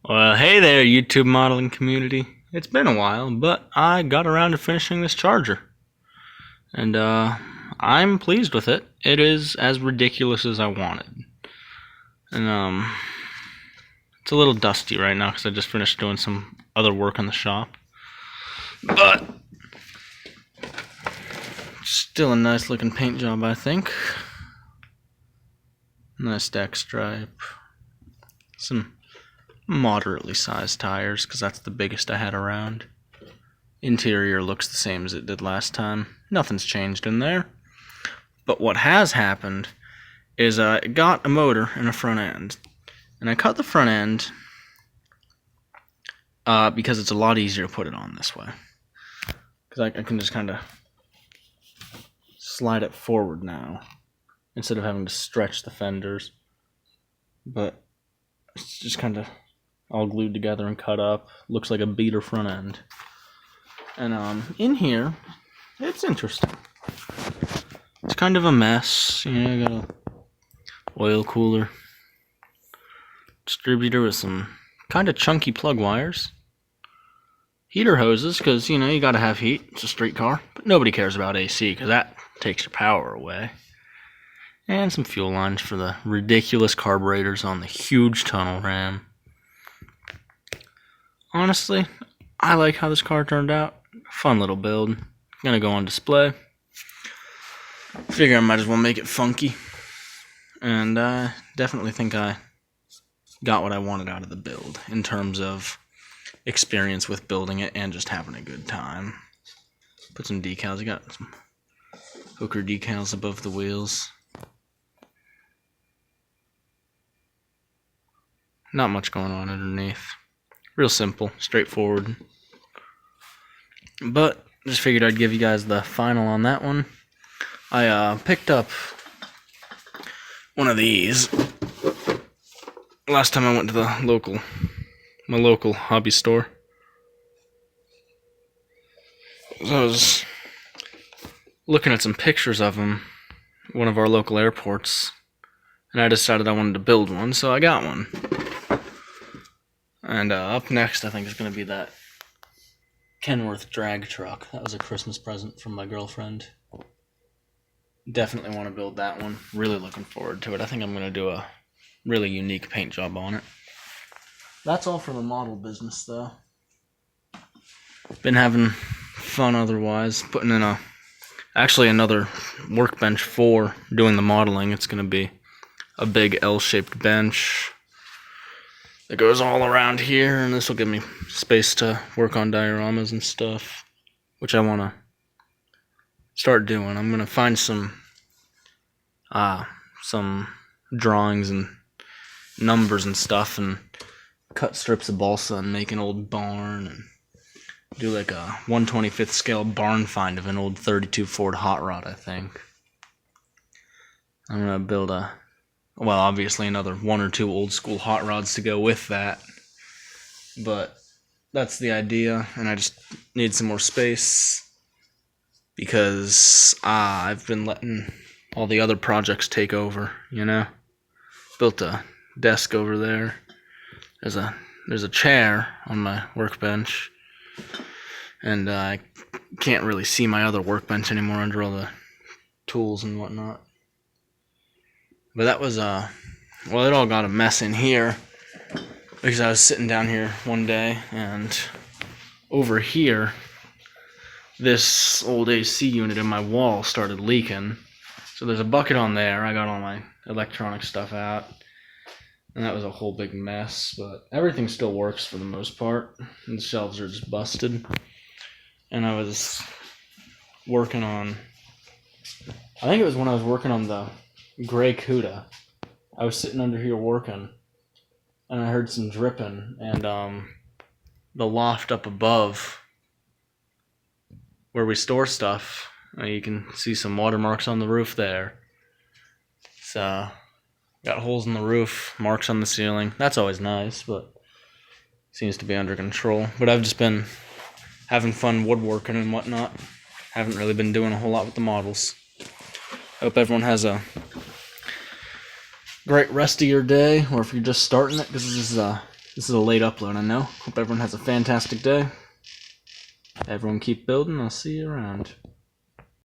Well, hey there, YouTube modeling community. It's been a while, but I got around to finishing this charger. And, I'm pleased with it. It is as ridiculous as I wanted. And, it's a little dusty right now because I just finished doing some other work in the shop. But, still a nice looking paint job, I think. Nice deck stripe. Some moderately sized tires because that's the biggest I had around. Interior looks the same as it did last time. Nothing's changed in there. But what has happened is I got a motor and a front end. And I cut the front end because it's a lot easier to put it on this way. Because I can just kind of slide it forward now instead of having to stretch the fenders. But it's just kind of all glued together and cut up. Looks like a beater front end. And in here, it's interesting. It's kind of a mess. You know, I got a oil cooler, distributor with some kind of chunky plug wires, heater hoses, because, you know, you gotta have heat. It's a street car. But nobody cares about AC, because that takes your power away. And some fuel lines for the ridiculous carburetors on the huge tunnel ram. Honestly, I like how this car turned out. Fun little build. Gonna go on display. Figure I might as well make it funky. And I definitely think I got what I wanted out of the build in terms of experience with building it and just having a good time. Put some decals. I got some Hooker decals above the wheels. Not much going on underneath. Real simple, straightforward. But just figured I'd give you guys the final on that one. I picked up one of these last time I went to my local hobby store. So I was looking at some pictures of them at one of our local airports, and I decided I wanted to build one, so I got one. And up next, I think, is going to be that Kenworth drag truck. That was a Christmas present from my girlfriend. Definitely want to build that one. Really looking forward to it. I think I'm going to do a really unique paint job on it. That's all for the model business, though. Been having fun otherwise. Putting in actually another workbench for doing the modeling. It's going to be a big L-shaped bench that goes all around here, and this will give me space to work on dioramas and stuff, which I want to start doing. I'm going to find some drawings and numbers and stuff and cut strips of balsa and make an old barn and do like a 1/25th scale barn find of an old 32 Ford hot rod, I think. I'm going to build obviously another one or two old school hot rods to go with that. But that's the idea, and I just need some more space because I've been letting all the other projects take over, you know? Built a desk over there. There's a chair on my workbench, and I can't really see my other workbench anymore under all the tools and whatnot. But that was, it all got a mess in here because I was sitting down here one day, and over here, this old AC unit in my wall started leaking. So there's a bucket on there. I got all my electronic stuff out, and that was a whole big mess, but everything still works for the most part, and the shelves are just busted. And I was working on, I think it was when I was working on the Grey Cuda. I was sitting under here working, and I heard some dripping, and the loft up above where we store stuff, you can see some watermarks on the roof there. So, got holes in the roof, marks on the ceiling. That's always nice, but seems to be under control. But I've just been having fun woodworking and whatnot. Haven't really been doing a whole lot with the models. Hope everyone has a great rest of your day, or if you're just starting it, because this is This is a late upload, I know. Hope everyone has a fantastic day. Everyone keep building. I'll see you around.